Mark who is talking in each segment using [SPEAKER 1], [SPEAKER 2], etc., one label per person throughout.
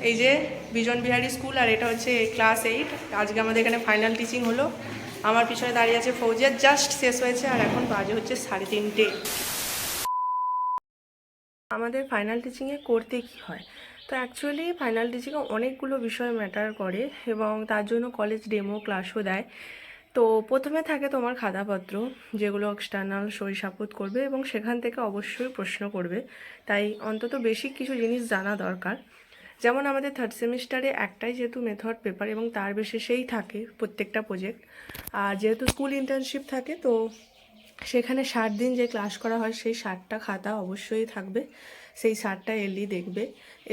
[SPEAKER 1] এই যে বিজন বিহারী স্কুল, আর এটা হচ্ছে ক্লাস 8। আজকে আমাদের এখানে ফাইনাল টিচিং হলো। আমার পিছনে দাঁড়িয়ে আছে ফৌজিয়া, জাস্ট শেষ হয়েছে আর এখন বাজে হচ্ছে 3:30। আমাদের ফাইনাল টিচিংয়ে করতে কি হয়, তো অ্যাকচুয়ালি ফাইনাল টিচিংয়ে অনেকগুলো বিষয় ম্যাটার করে এবং তার জন্য কলেজ ডেমো ক্লাসও দেয়। তো প্রথমে থাকে তোমার খাতাপত্র, যেগুলো এক্সটার্নাল সই সাবুত করবে এবং সেখান থেকে অবশ্যই প্রশ্ন করবে, তাই অন্তত বেসিক কিছু জিনিস জানা দরকার। যেমন আমাদের থার্ড সেমিস্টারে একটাই যেহেতু মেথড পেপার এবং তার বেসিসেই থাকে প্রত্যেকটা প্রজেক্ট, আর যেহেতু স্কুল ইন্টার্নশিপ থাকে তো সেখানে 60 দিন যে ক্লাস করা হয় সেই 60টা খাতা অবশ্যই থাকবে, সেই 60টা এলই দেখবে।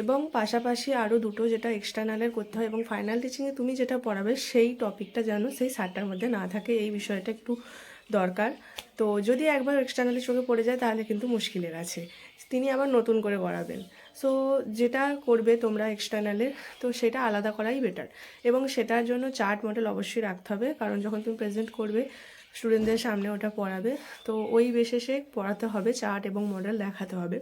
[SPEAKER 1] এবং পাশাপাশি আরও দুটো যেটা এক্সটার্নালের করতে হয়, এবং ফাইনাল টিচিংয়ে তুমি যেটা পড়াবে সেই টপিকটা যেন সেই 60টার মধ্যে না থাকে, এই বিষয়টা একটু দরকার। তো যদি একবার এক্সটার্নালের চোখে পড়ে যায় তাহলে কিন্তু মুশকিলের আছে, তিনি আবার নতুন করে পড়াবেন। সো যেটা করবে তোমরা এক্সটার্নালের, তো সেটা আলাদা করাই বেটার। এবং সেটার জন্য চার্ট মডেল অবশ্যই রাখতে হবে, কারণ যখন তুমি প্রেজেন্ট করবে স্টুডেন্টদের সামনে ওটা পড়াবে, তো ওই বেসিসে পড়াতে হবে, চার্ট এবং মডেল দেখাতে হবে।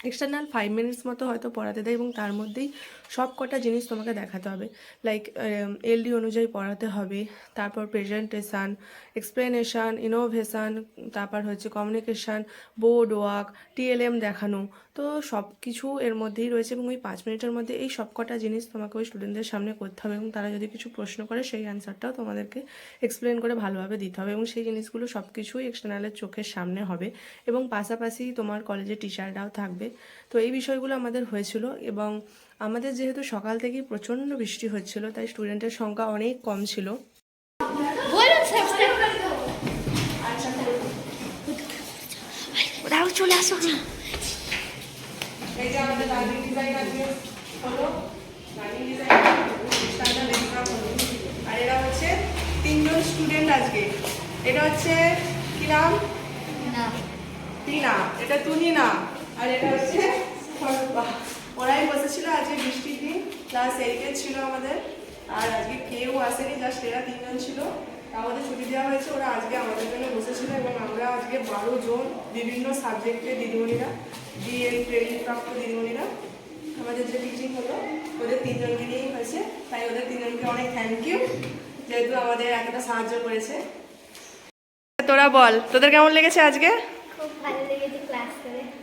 [SPEAKER 1] এক্সটার্নাল 5 মিনিটস মতো হয়তো পড়াতে দেয় এবং তার মধ্যেই সব কটা জিনিস তোমাকে দেখাতে হবে, লাইক এলডি অনুযায়ী পড়াতে হবে, তারপর প্রেজেন্টেশান, এক্সপ্লেনেশান, ইনোভেশান, তারপর হচ্ছে কমিউনিকেশান, বোর্ড ওয়ার্ক, টিএলএম দেখানো। তো সব কিছু এর মধ্যেই রয়েছে এবং ওই 5 মিনিটের মধ্যে এই সব কটা জিনিস তোমাকে ওই স্টুডেন্টদের সামনে করতে হবে এবং তারা যদি কিছু প্রশ্ন করে সেই অ্যান্সারটাও তোমাদেরকে এক্সপ্লেন করে ভালোভাবে দিতে হবে এবং সেই জিনিসগুলো সব কিছুই এক্সটার্নালের চোখের সামনে হবে এবং পাশাপাশি তোমার কলেজে টিচাররাও থাকবে। তো এই বিষয়গুলো আমাদের হয়েছিল এবং আমাদের যেহেতু সকাল থেকেই প্রচণ্ড বৃষ্টি হচ্ছিল তাই স্টুডেন্টের সংখ্যা অনেক কম ছিল। চলে আসো। এই যে আমাদের লার্নিং ডিজাইন আজকে হলো, লার্নিং ডিজাইন আর এরা হচ্ছে 3জন স্টুডেন্ট আজকে। এটা হচ্ছে কি নাম? টিনা। এটা তুহিনা। আর এটা হচ্ছে ওরাই বসেছিল। আজকে বৃষ্টির দিন, ক্লাস 8 ছিল আমাদের, আর আজকে কেউ আসেনি, জাস্ট এরা 3জন ছিল, আমাদের ছুটি দেওয়া হয়েছে। ওরা আজকে আমাদের জন্য বসেছিল এবং আমরা আজকে 12 জন বিভিন্ন সাবজেক্টের দিদিমণিরা, ডিএল ট্রেনিং প্রাপ্ত দিদিমণিরা, আমাদের যে টিচিং হলো ওদের 3জনকে নিয়েই হয়েছে, তাই ওদের 3জনকে অনেক থ্যাংক ইউ, যেহেতু আমাদের এতটা সাহায্য করেছে। তোরা বল, তোদের কেমন লেগেছে আজকে?
[SPEAKER 2] খুব ভালো লেগেছে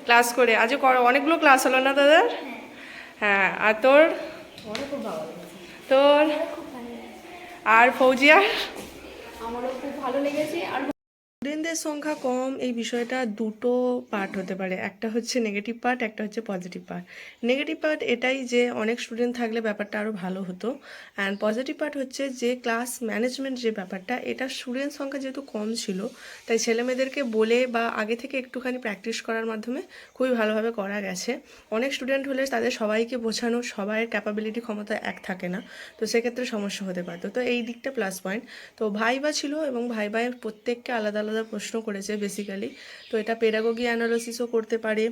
[SPEAKER 1] ক্লাস করে। আজকে অনেকগুলো ক্লাস হলো না তোদের? হ্যাঁ। আর তোর?
[SPEAKER 2] খুব ভালো লেগেছে।
[SPEAKER 1] তোর? আর ফৌজিয়ার?
[SPEAKER 2] আমারও খুব ভালো লেগেছে। আর
[SPEAKER 1] স্টুডেন্টদের সংখ্যা কম এই বিষয়টা দুটো পার্ট হতে পারে, একটা হচ্ছে নেগেটিভ পার্ট, একটা হচ্ছে পজিটিভ পার্ট। নেগেটিভ পার্ট এটাই যে অনেক স্টুডেন্ট থাকলে ব্যাপারটা আরও ভালো হতো, অ্যান্ড পজিটিভ পার্ট হচ্ছে যে ক্লাস ম্যানেজমেন্ট যে ব্যাপারটা, এটা স্টুডেন্ট সংখ্যা যেহেতু কম ছিল তাই ছেলেমেয়েদেরকে বলে বা আগে থেকে একটুখানি প্র্যাকটিস করার মাধ্যমে খুবই ভালোভাবে করা গেছে। অনেক স্টুডেন্ট হলে তাদের সবাইকে বোঝানো, সবাইয়ের ক্যাপাবিলিটি ক্ষমতা এক থাকে না, তো সেক্ষেত্রে সমস্যা হতে পারতো। তো এই দিকটা প্লাস পয়েন্ট। তো ভাইবা ছিল এবং ভাইবায় প্রত্যেককে আলাদা আলাদা প্রশ্ন করেছে বেসিক্যালি। তো এটা পেডাগোগি অ্যানালিসিসও করতে পারে,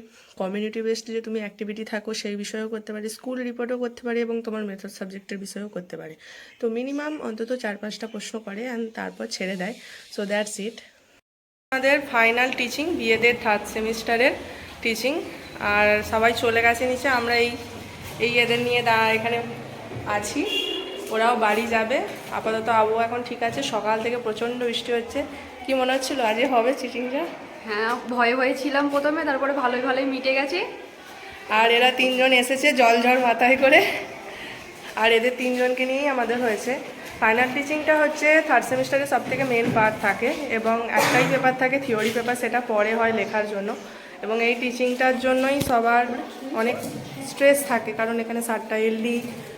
[SPEAKER 1] কমিউনিটি বেসড যে তুমি অ্যাক্টিভিটি থাকো সেই বিষয়েও করতে পারে, স্কুল রিপোর্টও করতে পারে এবং তোমার মেথড সাবজেক্টের বিষয়েও করতে পারে। তো মিনিমাম অন্তত 4-5টা প্রশ্ন করে অ্যান্ড তারপর ছেড়ে দেয়। So that's it. আমাদের ফাইনাল টিচিং, বিএদের থার্ড সেমিস্টারের টিচিং, আর সবাই চলে গেছে নিচে। আমরা এই এদের নিয়ে এখানে আছি, ওরাও বাড়ি যাবে। আপাতত আবহাওয়া এখন ঠিক আছে, সকাল থেকে প্রচণ্ড বৃষ্টি হচ্ছে। কি মনে হচ্ছিল আজকে হবে চিটিংটা?
[SPEAKER 3] হ্যাঁ, ভয়ে ভয়ে ছিলাম প্রথমে, তারপরে ভালোই ভালোই মিটে গেছে।
[SPEAKER 1] আর এরা 3জন এসেছে জল ঝড় মাথায় করে, আর এদের 3জনকে নিয়েই আমাদের হয়েছে। ফাইনাল টিচিংটা হচ্ছে থার্ড সেমিস্টারে সবথেকে মেন পার্ট থাকে এবং একটাই পেপার থাকে থিওরি পেপার, সেটা পরে হয় লেখার জন্য। এবং এই টিচিংটার জন্যই সবার অনেক স্ট্রেস থাকে, কারণ এখানে 7টা এলডি,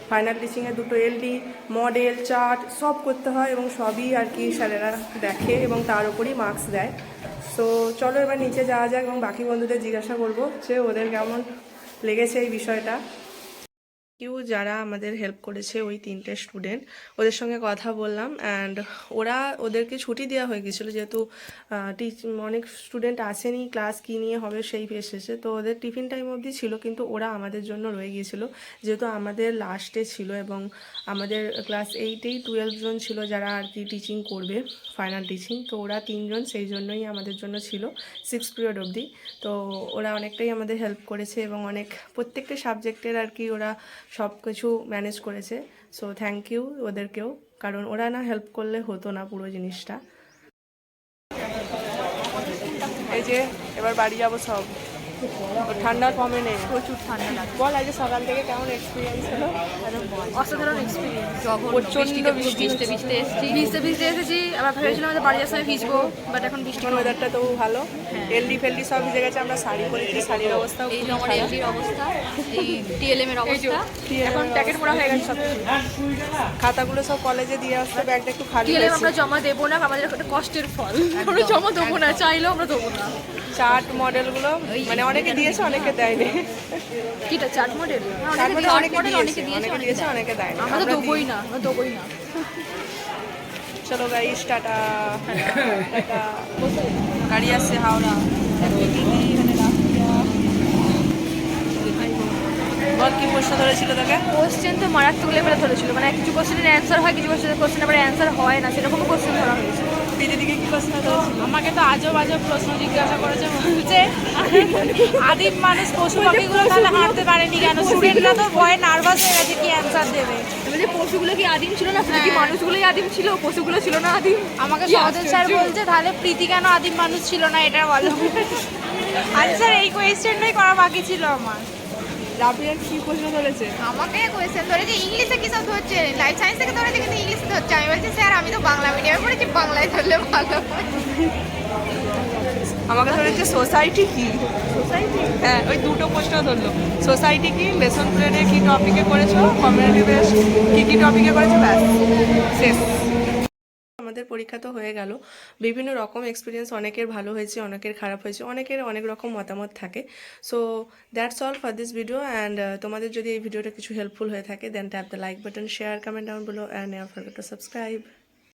[SPEAKER 1] ফাইনাল টিচিংয়ে 2টো এলডি, মডেল, চার্ট সব করতে হয় এবং সবই আর কি স্যারেরা দেখে এবং তার উপরই মার্কস দেয়। তো চলো এবার নিচে যাওয়া যাক এবং বাকি বন্ধুদের জিজ্ঞাসা করবো যে ওদের কেমন লেগেছে এই বিষয়টা। যারা আমাদের হেল্প করেছে ওই 3টে স্টুডেন্ট, ওদের সঙ্গে কথা বললাম অ্যান্ড ওদেরকে ছুটি দেওয়া হয়ে গেছিলো, যেহেতু অনেক স্টুডেন্ট আসেনি, ক্লাস কী নিয়ে হবে সেই এসেছে, তো ওদের টিফিন টাইম অবধি ছিল, কিন্তু ওরা আমাদের জন্য রয়ে গিয়েছিলো যেহেতু আমাদের লাস্টে ছিল এবং আমাদের ক্লাস 8-এই 12 জন ছিল যারা আর কি টিচিং করবে ফাইনাল টিচিং। তো ওরা 3জন সেই জন্যই আমাদের জন্য ছিল 6 পিরিয়ড অবধি। তো ওরা অনেকটাই আমাদের হেল্প করেছে এবং অনেক প্রত্যেকটা সাবজেক্টের আর কি ওরা সব কিছু ম্যানেজ করেছে। সো থ্যাংক ইউ ওদেরকেও, কারণ ওরা না হেল্প করলে হতো না পুরো জিনিসটা। এই যে এবার বাড়ি যাবো সব, ঠান্ডার কমে নেই,
[SPEAKER 3] প্রচুর ঠান্ডা লাগে।
[SPEAKER 1] বল আজকে সকাল থেকে কেমন এক্সপিরিয়েন্স হলো?
[SPEAKER 3] অসাধারণ এক্সপিরিয়েন্স। যখন
[SPEAKER 1] প্রচণ্ড
[SPEAKER 3] বৃষ্টিতে
[SPEAKER 1] বৃষ্টি
[SPEAKER 3] ভিজতে ভিজতে এসেছি, আবার ভেবেছিলাম যে বাড়ি আসামে ভিজবো, বাট এখন বৃষ্টি
[SPEAKER 1] এখন ওয়েদারটা তবু ভালো, এলডি ফেলডি সব ভিজে গেছে। আমরা শাড়ি পরেছি, শাড়ির অবস্থাও
[SPEAKER 3] এই
[SPEAKER 1] খুবই
[SPEAKER 3] যে আমার
[SPEAKER 1] খারাপ।
[SPEAKER 3] এলজির অবস্থা, এই টিএলএম এর অবস্থা,
[SPEAKER 1] এখন প্যাকেট মোড়া হয়ে গেছে সব কিছু। খাতাগুলো সব কলেজে দিয়ে আসতে, ব্যাগটা একটু খালি
[SPEAKER 3] টিএলএম
[SPEAKER 1] হয়েছে।
[SPEAKER 3] আমরা জমা দেবো না, আমাদের একটা কষ্টের ফল, আমরা জমা দেবো না, চাইলেও আমরা দেবো না।
[SPEAKER 1] চার্ট মডেলগুলো মানে অনেকে দিয়েছে, অনেকে দেয়নি।
[SPEAKER 3] কিটা চার্ট মডেল?
[SPEAKER 1] চার্ট মডেল অনেকে
[SPEAKER 3] অনেকে
[SPEAKER 1] দিয়েছে, অনেকে দিয়েছে, অনেকে দেয়নি।
[SPEAKER 3] আমরা তো দেবোই না, আমরা দেবোই না।
[SPEAKER 1] চলো গাইস, টাটা টাটা। গাড়ি আসছে হাওড়া। বল কি প্রশ্ন ধরেছিল তোকে?
[SPEAKER 3] কোশ্চেন তো মারাত্মক লেভেলে ধরেছিল, মানে কিছু কোশ্চেনের অ্যান্সার হয়, কিছু কোশ্চেন আবার অ্যান্সার হয় না, সেরকম কোশ্চেন ধরা হয়েছে।
[SPEAKER 1] দিদিকে কি প্রশ্ন ধরেছিল?
[SPEAKER 4] আমাকে তো আজব আজব প্রশ্ন জিজ্ঞাসা করেছে, বলছে আদিম মানুষ পশু পাখিগুলো তাহলে হাঁটতে পারেনি কেন? স্টুডেন্টরা তো ভয়ে নার্ভাস হয়ে গেছে কি অ্যান্সার দেবে।
[SPEAKER 3] মানে পশুগুলো কি আদিম ছিল না, শুধু কি মানুষগুলোই আদিম ছিল, পশুগুলো ছিল না আদিম?
[SPEAKER 4] আমাকে সহদেব স্যার বলছে তাহলে প্রীতি কেন আদিম মানুষ ছিল না, এটা বলো। আনসার এই কোয়েশ্চেনটাই করা বাকি ছিল আমার।
[SPEAKER 1] রাবিয়ার কি প্রশ্ন ধরেছে?
[SPEAKER 5] আমাকে কোয়েশ্চেন ধরেছে ইংলিশে কি সব ধরছে, লাইফ সায়েন্স থেকে ধরেছে কিন্তু ইংলিশে ধরছে। আমি বলছি স্যার আমি তো বাংলা মিডিয়ামে পড়েছি, বাংলায় ধরলে ভালো হয়।
[SPEAKER 1] আমাকে ধরেছে সোসাইটি কি। সোসাইটি, হ্যাঁ ওই দুটো প্রশ্ন ধরলো। সোসাইটি কি, লেসন প্ল্যানে কি টপিকে করেছো, কমিউনিটি কি কি টপিকে করেছো, ব্যাস শেষ। আমাদের পরীক্ষা তো হয়ে গেল। বিভিন্ন রকম এক্সপিরিয়েন্স, অনেকের ভালো হয়েছে, অনেকের খারাপ হয়েছে, অনেকের অনেক রকম মতামত থাকে। So that's all for this video, and তোমাদের যদি এই ভিডিওটা কিছু হেল্পফুল হয়ে থাকে then tap the like button, share, comment down below, and never forget to subscribe.